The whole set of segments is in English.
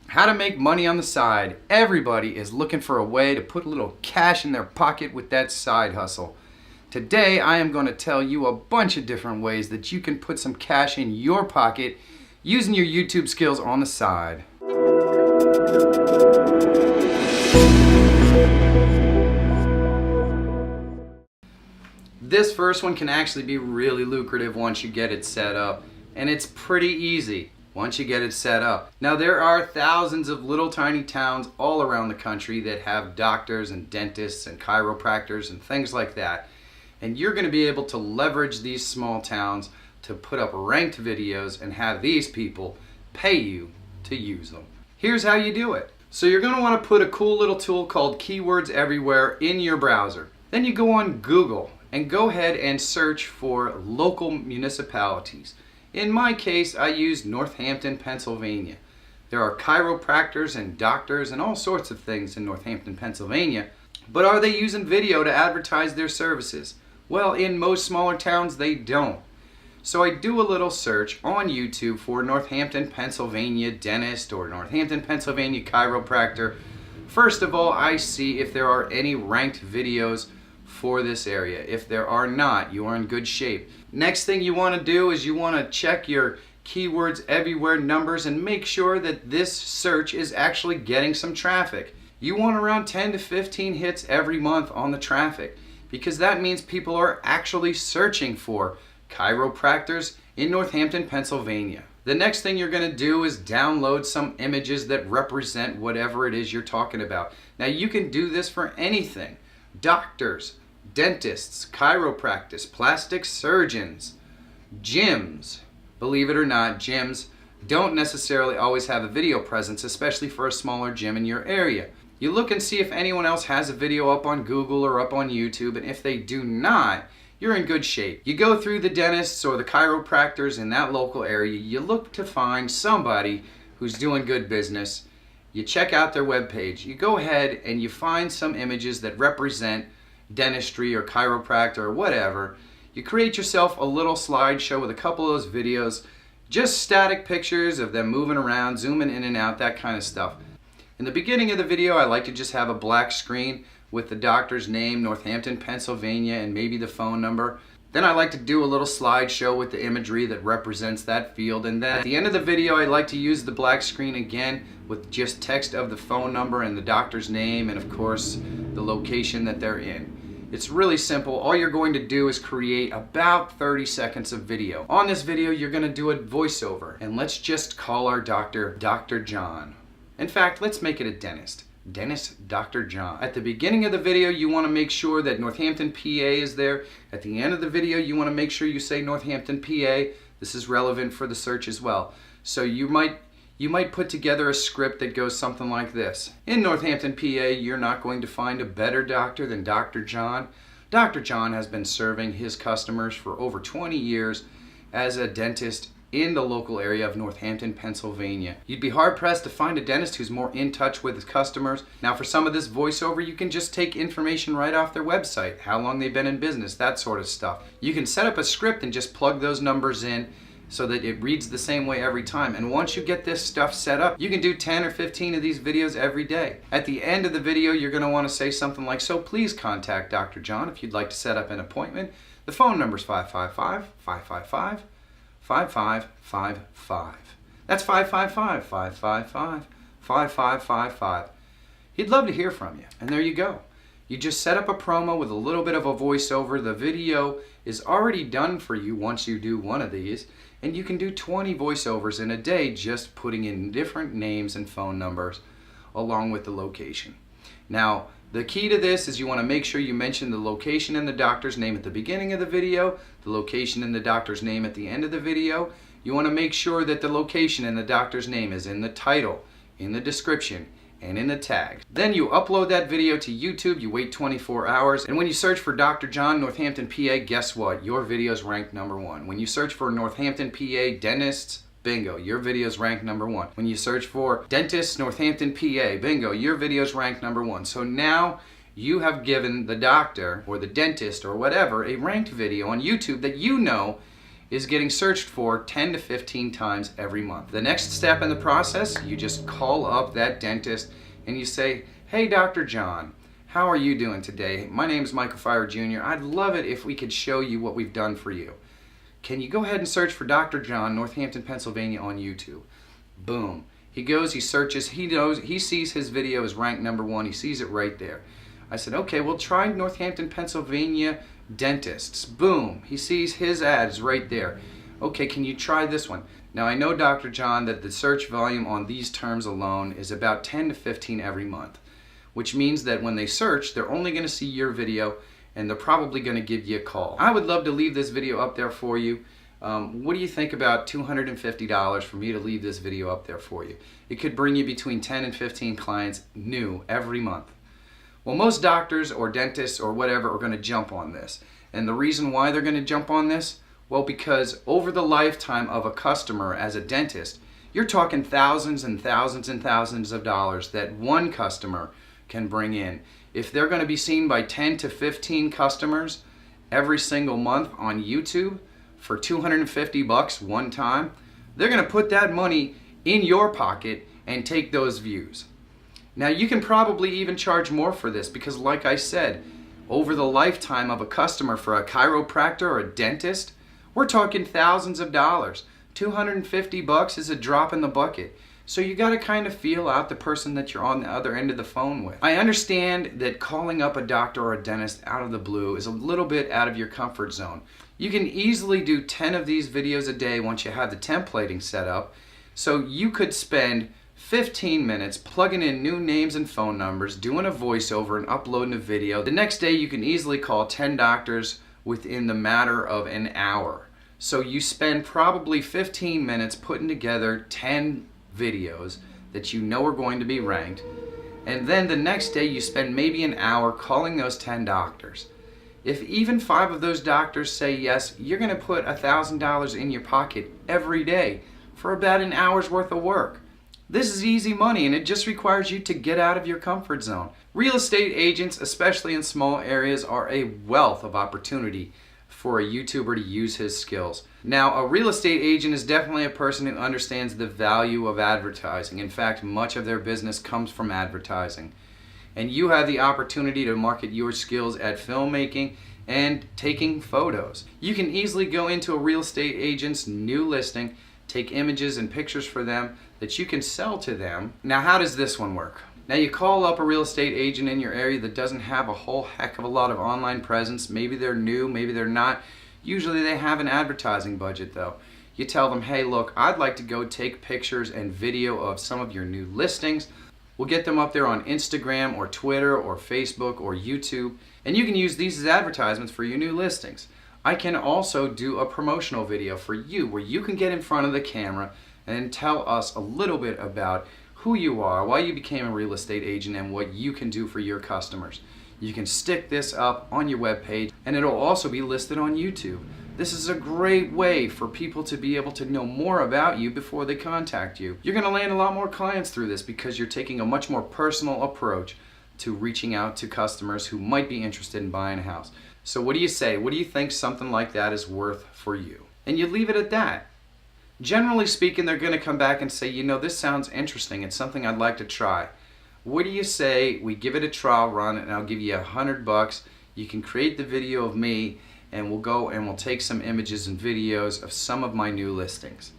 How to make money on the side. Everybody is looking for a way to put a little cash in their pocket with that side hustle. Today I am going to tell you a bunch of different ways that you can put some cash in your pocket using your YouTube skills on the side. This first one can actually be really lucrative once you get it set up, and it's pretty easy once you get it set up. Now there are thousands of little tiny towns all around the country that have doctors and dentists and chiropractors and things like that, and you're going to be able to leverage these small towns to put up ranked videos and have these people pay you to use them. Here's how you do it. So you're going to want to put a cool little tool called Keywords Everywhere in your browser. Then you go on Google and go ahead and search for local municipalities. In my case, I used Northampton, Pennsylvania. There are chiropractors and doctors and all sorts of things in Northampton, Pennsylvania. But are they using video to advertise their services? Well, in most smaller towns, they don't. So I do a little search on YouTube for Northampton, Pennsylvania dentist or Northampton, Pennsylvania chiropractor. First of all, I see if there are any ranked videos for this area. If there are not, you are in good shape. Next thing you want to do is you want to check your Keywords Everywhere numbers and make sure that this search is actually getting some traffic. You want around 10 to 15 hits every month on the traffic, because that means people are actually searching for chiropractors in Northampton, Pennsylvania. The next thing you're going to do is download some images that represent whatever it is you're talking about. Now you can do this for anything. Doctors, dentists, chiropractors, plastic surgeons, gyms. Believe it or not, gyms don't necessarily always have a video presence, especially for a smaller gym in your area. You look and see if anyone else has a video up on Google or up on YouTube, and if they do not, you're in good shape. You go through the dentists or the chiropractors in that local area, you look to find somebody who's doing good business. You check out their webpage. You go ahead and you find some images that represent dentistry or chiropractor or whatever. You create yourself a little slideshow with a couple of those videos, just static pictures of them moving around, zooming in and out, that kind of stuff. In the beginning of the video, I like to just have a black screen with the doctor's name, Northampton, Pennsylvania, and maybe the phone number. Then I like to do a little slideshow with the imagery that represents that field, and then at the end of the video I like to use the black screen again with just text of the phone number and the doctor's name and of course the location that they're in. It's really simple. All you're going to do is create about 30 seconds of video. On this video you're going to do a voiceover, and let's just call our doctor Dr. John. In fact, let's make it a dentist. Dentist Dr. John. At the beginning of the video, you want to make sure that Northampton, PA is there. At the end of the video, you want to make sure you say Northampton, PA. This is relevant for the search as well. So you might put together a script that goes something like this. In Northampton, PA, you're not going to find a better doctor than Dr. John. Dr. John has been serving his customers for over 20 years as a dentist in the local area of Northampton, Pennsylvania. You'd be hard-pressed to find a dentist who's more in touch with his customers. Now for some of this voiceover, you can just take information right off their website, how long they've been in business, that sort of stuff. You can set up a script and just plug those numbers in so that it reads the same way every time. And once you get this stuff set up, you can do 10 or 15 of these videos every day. At the end of the video, you're going to want to say something like, so please contact Dr. John if you'd like to set up an appointment. The phone number is 555-555-5555. That's 555-555-5555. He'd love to hear from you. And there you go. You just set up a promo with a little bit of a voiceover. The video is already done for you once you do one of these. And you can do 20 voiceovers in a day just putting in different names and phone numbers along with the location. Now, the key to this is you want to make sure you mention the location and the doctor's name at the beginning of the video, the location and the doctor's name at the end of the video. You want to make sure that the location and the doctor's name is in the title, in the description, and in the tag. Then you upload that video to YouTube, you wait 24 hours, and when you search for Dr. John, Northampton, PA, guess what? Your video's ranked #1. When you search for Northampton, PA, dentists, bingo, your video's ranked #1. When you search for dentists, Northampton, PA, bingo, your video's ranked #1. So now you have given the doctor or the dentist or whatever a ranked video on YouTube that you know is getting searched for 10 to 15 times every month. The next step in the process, you just call up that dentist and you say, "Hey, Dr. John, how are you doing today? My name is Michael Feyrer Jr. I'd love it if we could show you what we've done for you. Can you go ahead and search for Dr. John, Northampton, Pennsylvania on YouTube?" Boom. He goes, he searches, he knows, he sees his video is ranked #1. He sees it right there. I said, okay, well, try Northampton, Pennsylvania dentists. Boom. He sees his ads right there. Okay, can you try this one? Now, I know, Dr. John, that the search volume on these terms alone is about 10 to 15 every month, which means that when they search, they're only going to see your video and they're probably going to give you a call. I would love to leave this video up there for you. What do you think about $250 for me to leave this video up there for you? It could bring you between 10 and 15 clients new every month. Well, most doctors or dentists or whatever are going to jump on this. And the reason why they're going to jump on this? Well, because over the lifetime of a customer as a dentist, you're talking thousands and thousands and thousands of dollars that one customer can bring in. If they're going to be seen by 10 to 15 customers every single month on YouTube for $250 one time, they're going to put that money in your pocket and take those views. Now, you can probably even charge more for this because, like I said, over the lifetime of a customer for a chiropractor or a dentist, we're talking thousands of dollars. $250 is a drop in the bucket. So you got to kind of feel out the person that you're on the other end of the phone with. I understand that calling up a doctor or a dentist out of the blue is a little bit out of your comfort zone. You can easily do 10 of these videos a day once you have the templating set up. So you could spend 15 minutes plugging in new names and phone numbers, doing a voiceover and uploading a video. The next day you can easily call 10 doctors within the matter of an hour. So you spend probably 15 minutes putting together 10 videos that you know are going to be ranked, and then the next day you spend maybe an hour calling those 10 doctors. If even 5 of those doctors say yes, you're going to put $1,000 in your pocket every day for about an hour's worth of work. This is easy money, and it just requires you to get out of your comfort zone. Real estate agents, especially in small areas, are a wealth of opportunity for a YouTuber to use his skills. Now, a real estate agent is definitely a person who understands the value of advertising. In fact, much of their business comes from advertising. And you have the opportunity to market your skills at filmmaking and taking photos. You can easily go into a real estate agent's new listing, take images and pictures for them that you can sell to them. Now, how does this one work? Now, you call up a real estate agent in your area that doesn't have a whole heck of a lot of online presence. Maybe they're new, maybe they're not. Usually they have an advertising budget though. You tell them, hey, look, I'd like to go take pictures and video of some of your new listings. We'll get them up there on Instagram or Twitter or Facebook or YouTube, and you can use these as advertisements for your new listings. I can also do a promotional video for you where you can get in front of the camera and tell us a little bit about who you are, why you became a real estate agent, and what you can do for your customers. You can stick this up on your webpage, and it'll also be listed on YouTube. This is a great way for people to be able to know more about you before they contact you. You're going to land a lot more clients through this because you're taking a much more personal approach to reaching out to customers who might be interested in buying a house. So what do you say? What do you think something like that is worth for you? And you leave it at that. Generally speaking, they're going to come back and say, you know, this sounds interesting. It's something I'd like to try. What do you say we give it a trial run and I'll give you $100. You can create the video of me and we'll go and we'll take some images and videos of some of my new listings.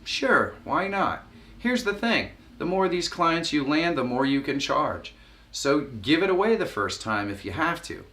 Sure, why not? Here's the thing. The more of these clients you land, the more you can charge. So give it away the first time if you have to,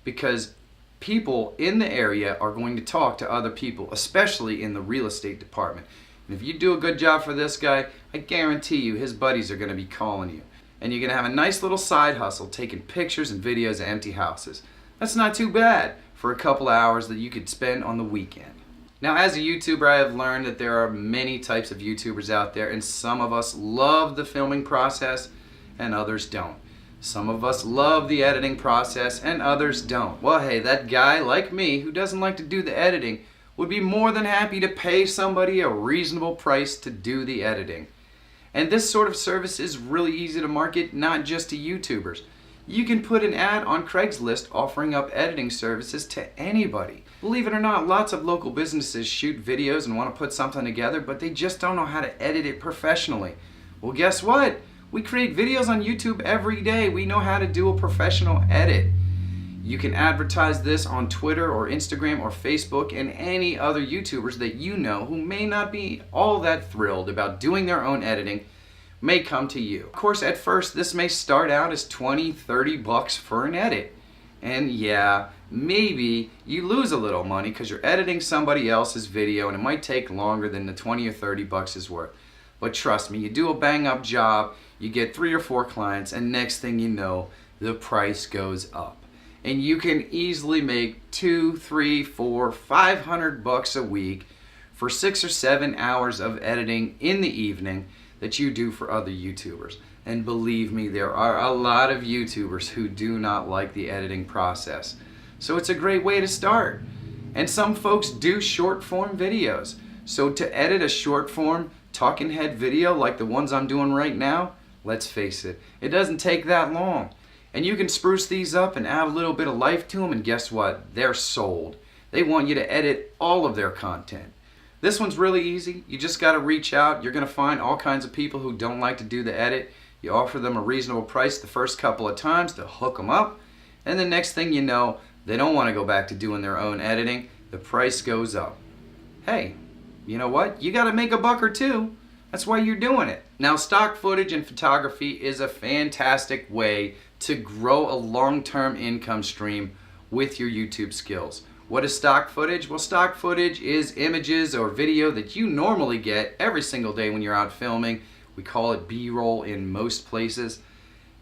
because people in the area are going to talk to other people, especially in the real estate department. And if you do a good job for this guy, I guarantee you his buddies are going to be calling you. And you're going to have a nice little side hustle taking pictures and videos of empty houses. That's not too bad for a couple hours that you could spend on the weekend. Now, as a YouTuber, I have learned that there are many types of YouTubers out there, and some of us love the filming process and others don't. Some of us love the editing process and others don't. Well, hey, that guy like me who doesn't like to do the editing would be more than happy to pay somebody a reasonable price to do the editing. And this sort of service is really easy to market, not just to YouTubers. You can put an ad on Craigslist offering up editing services to anybody. Believe it or not, lots of local businesses shoot videos and want to put something together, but they just don't know how to edit it professionally. Well, guess what? We create videos on YouTube every day. We know how to do a professional edit. You can advertise this on Twitter or Instagram or Facebook, and any other YouTubers that you know who may not be all that thrilled about doing their own editing may come to you. Of course, at first this may start out as 20, 30 bucks for an edit. And yeah, maybe you lose a little money because you're editing somebody else's video and it might take longer than the 20 or 30 bucks is worth. But trust me, you do a bang up job, you get 3 or 4 clients, and next thing you know, the price goes up. And you can easily make 2, 3, 4, 500 bucks a week for 6 or 7 hours of editing in the evening that you do for other YouTubers. And believe me, there are a lot of YouTubers who do not like the editing process. So it's a great way to start. And some folks do short form videos. So to edit a short form talking head video like the ones I'm doing right now, let's face it, it doesn't take that long. And you can spruce these up and add a little bit of life to them, and guess what? They're sold. They want you to edit all of their content. This one's really easy. You just got to reach out. You're going to find all kinds of people who don't like to do the edit. You offer them a reasonable price the first couple of times to hook them up, and the next thing you know, they don't want to go back to doing their own editing. The price goes up. Hey, you know what? You got to make a buck or two. That's why you're doing it. Now, stock footage in photography is a fantastic way to grow a long-term income stream with your YouTube skills. What is stock footage? Well, stock footage is images or video that you normally get every single day when you're out filming. We call it B-roll in most places.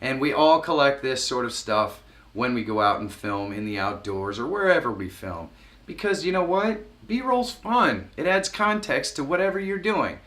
And we all collect this sort of stuff when we go out and film in the outdoors or wherever we film. Because you know what? B-roll's fun. It adds context to whatever you're doing.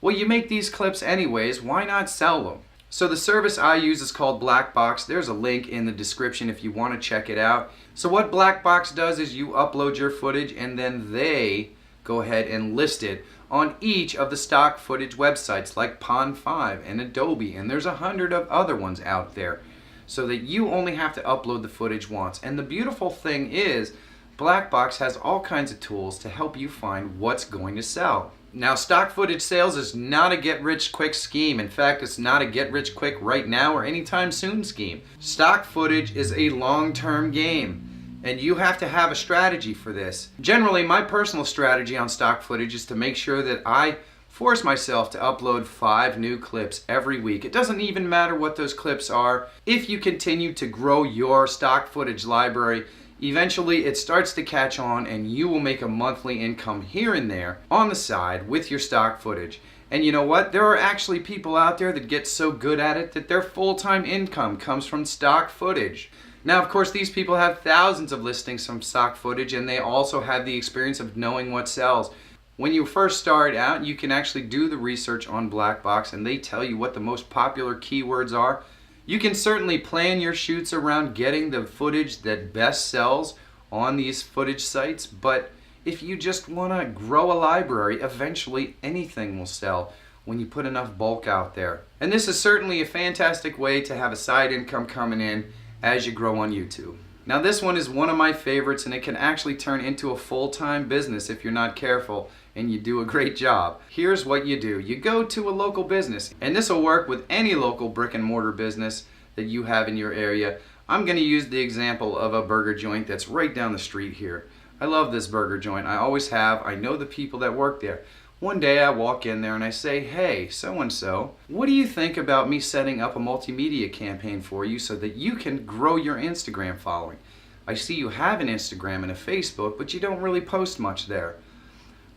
Well, you make these clips anyways, why not sell them? So the service I use is called Blackbox. There's a link in the description if you want to check it out. So what Blackbox does is you upload your footage and then they go ahead and list it on each of the stock footage websites like Pond5 and Adobe, and there's 100 of other ones out there, so that you only have to upload the footage once. And the beautiful thing is Blackbox has all kinds of tools to help you find what's going to sell. Now, stock footage sales is not a get-rich-quick scheme. In fact, it's not a get-rich-quick right now or anytime soon scheme. Stock footage is a long-term game, and you have to have a strategy for this. Generally, my personal strategy on stock footage is to make sure that I force myself to upload 5 new clips every week. It doesn't even matter what those clips are. If you continue to grow your stock footage library, eventually it starts to catch on and you will make a monthly income here and there on the side with your stock footage. And you know what? There are actually people out there that get so good at it that their full-time income comes from stock footage. Now, of course, these people have thousands of listings from stock footage, and they also have the experience of knowing what sells. When you first start out, you can actually do the research on Blackbox and they tell you what the most popular keywords are. You can certainly plan your shoots around getting the footage that best sells on these footage sites, but if you just want to grow a library, eventually anything will sell when you put enough bulk out there. And this is certainly a fantastic way to have a side income coming in as you grow on YouTube. Now, this one is one of my favorites, and it can actually turn into a full-time business if you're not careful and you do a great job. Here's what you do. You go to a local business, and this will work with any local brick and mortar business that you have in your area. I'm going to use the example of a burger joint that's right down the street here. I love this burger joint. I always have. I know the people that work there. One day I walk in there and I say, "Hey, so-and-so, what do you think about me setting up a multimedia campaign for you so that you can grow your Instagram following? I see you have an Instagram and a Facebook, but you don't really post much there.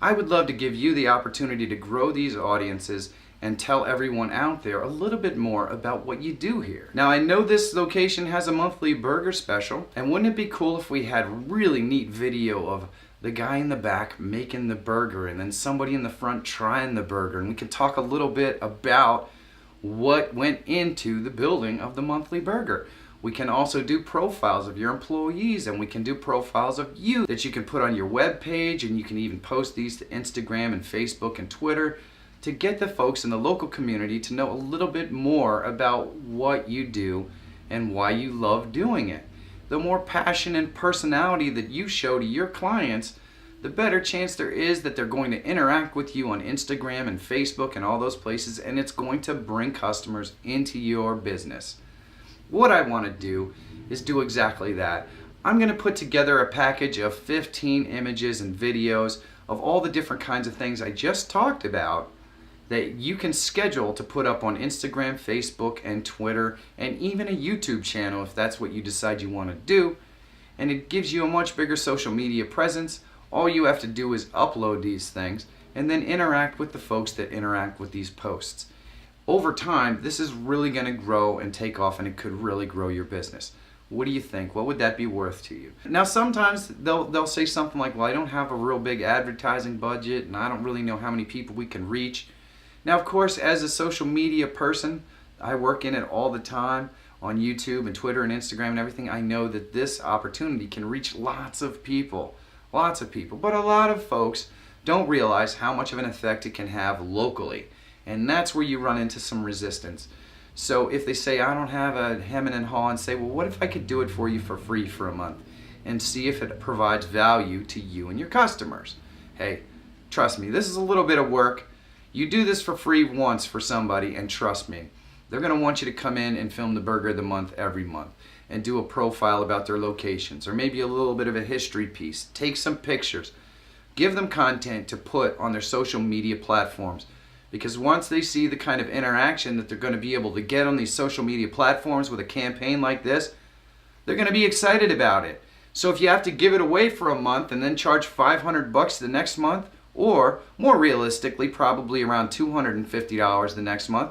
I would love to give you the opportunity to grow these audiences and tell everyone out there a little bit more about what you do here. Now, I know this location has a monthly burger special, and wouldn't it be cool if we had really neat video of the guy in the back making the burger and then somebody in the front trying the burger, and we could talk a little bit about what went into the building of the monthly burger. We can also do profiles of your employees, and we can do profiles of you that you can put on your web page, and you can even post these to Instagram and Facebook and Twitter to get the folks in the local community to know a little bit more about what you do and why you love doing it. The more passion and personality that you show to your clients, the better chance there is that they're going to interact with you on Instagram and Facebook and all those places, and it's going to bring customers into your business. What I want to do is do exactly that. I'm going to put together a package of 15 images and videos of all the different kinds of things I just talked about that you can schedule to put up on Instagram, Facebook, and Twitter, and even a YouTube channel if that's what you decide you want to do. And it gives you a much bigger social media presence. All you have to do is upload these things and then interact with the folks that interact with these posts. Over time, this is really going to grow and take off, and it could really grow your business. What do you think? What would that be worth to you? Now, sometimes they'll say something like, well, I don't have a real big advertising budget, and I don't really know how many people we can reach. Now, of course, as a social media person, I work in it all the time on YouTube and Twitter and Instagram and everything. I know that this opportunity can reach lots of people, but a lot of folks don't realize how much of an effect it can have locally, and that's where you run into some resistance. So if they say, I don't have a hem and haw, and say, well, what if I could do it for you for free for a month and see if it provides value to you and your customers? Hey, trust me, this is a little bit of work. You do this for free once for somebody, and trust me, they're going to want you to come in and film the burger of the month every month and do a profile about their locations, or maybe a little bit of a history piece. Take some pictures. Give them content to put on their social media platforms, because once they see the kind of interaction that they're going to be able to get on these social media platforms with a campaign like this, they're going to be excited about it. So if you have to give it away for a month and then charge $500 the next month, or more realistically, probably around $250 the next month,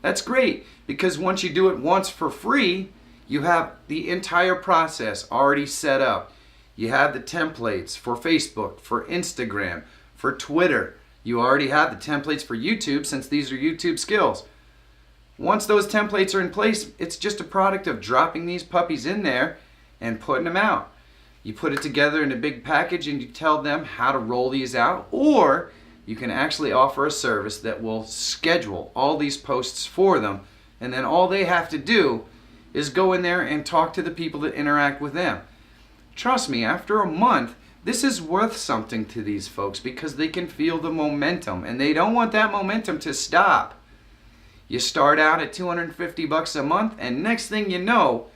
that's great, because once you do it once for free, you have the entire process already set up. You have the templates for Facebook, for Instagram, for Twitter. You already have the templates for YouTube, since these are YouTube skills. Once those templates are in place, it's just a product of dropping these puppies in there and putting them out. You put it together in a big package and you tell them how to roll these out, or you can actually offer a service that will schedule all these posts for them, and then all they have to do is go in there and talk to the people that interact with them. Trust me, after a month, this is worth something to these folks, because they can feel the momentum, and they don't want that momentum to stop. You start out at $250 a month, and next thing you know,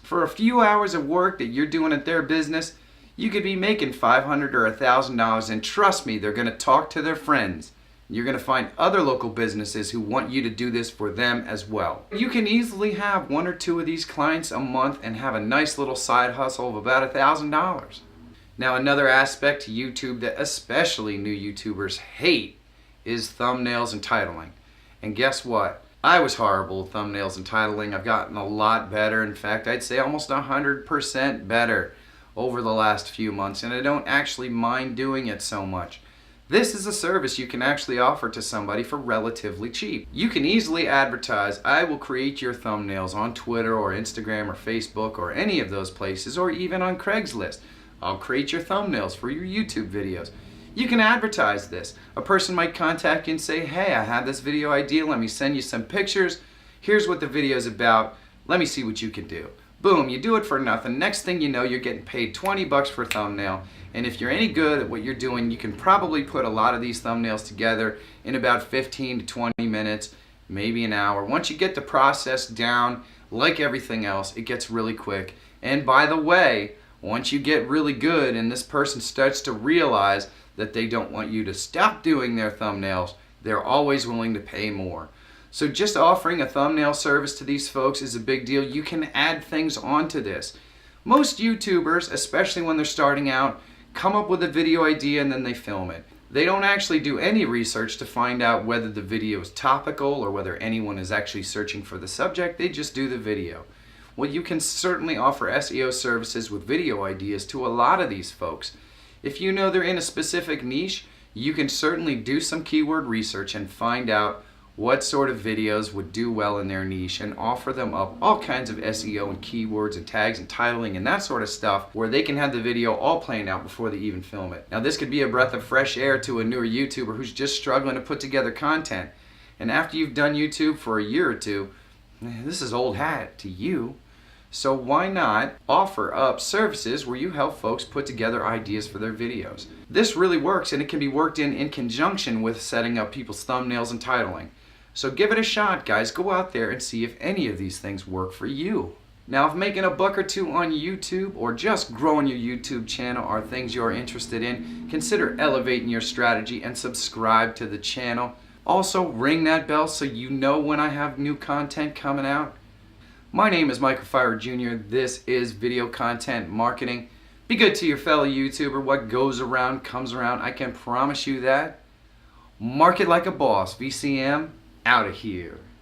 for a few hours of work that you're doing at their business, you could be making $500 or $1,000, and trust me, they're going to talk to their friends. You're going to find other local businesses who want you to do this for them as well. You can easily have 1 or 2 of these clients a month and have a nice little side hustle of about $1,000. Now, another aspect to YouTube that especially new YouTubers hate is thumbnails and titling. And guess what? I was horrible with thumbnails and titling. I've gotten a lot better. In fact, I'd say almost 100% better over the last few months, and I don't actually mind doing it so much. This is a service you can actually offer to somebody for relatively cheap. You can easily advertise, I will create your thumbnails on Twitter or Instagram or Facebook or any of those places, or even on Craigslist. I'll create your thumbnails for your YouTube videos. You can advertise this. A person might contact you and say, hey, I have this video idea, let me send you some pictures. Here's what the video's about. Let me see what you can do. Boom, you do it for nothing. Next thing you know, you're getting paid $20 for a thumbnail. And if you're any good at what you're doing, you can probably put a lot of these thumbnails together in about 15 to 20 minutes, maybe an hour. Once you get the process down, like everything else, it gets really quick. And by the way, once you get really good and this person starts to realize that they don't want you to stop doing their thumbnails, they're always willing to pay more. So just offering a thumbnail service to these folks is a big deal. You can add things onto this. Most YouTubers, especially when they're starting out, come up with a video idea and then they film it. They don't actually do any research to find out whether the video is topical or whether anyone is actually searching for the subject. They just do the video. Well, you can certainly offer SEO services with video ideas to a lot of these folks. If you know they're in a specific niche, you can certainly do some keyword research and find out what sort of videos would do well in their niche and offer them up all kinds of SEO and keywords and tags and titling and that sort of stuff where they can have the video all planned out before they even film it. Now, this could be a breath of fresh air to a newer YouTuber who's just struggling to put together content. And after you've done YouTube for a year or two, this is old hat to you. So why not offer up services where you help folks put together ideas for their videos? This really works, and it can be worked in conjunction with setting up people's thumbnails and titling. So give it a shot, guys. Go out there and see if any of these things work for you. Now, if making a buck or two on YouTube or just growing your YouTube channel are things you're interested in, consider elevating your strategy and subscribe to the channel. Also, ring that bell so you know when I have new content coming out. My name is Macarthur Rd Jr. This is Video Content Marketing. Be good to your fellow YouTuber. What goes around comes around. I can promise you that. Market like a boss. VCM, out of here.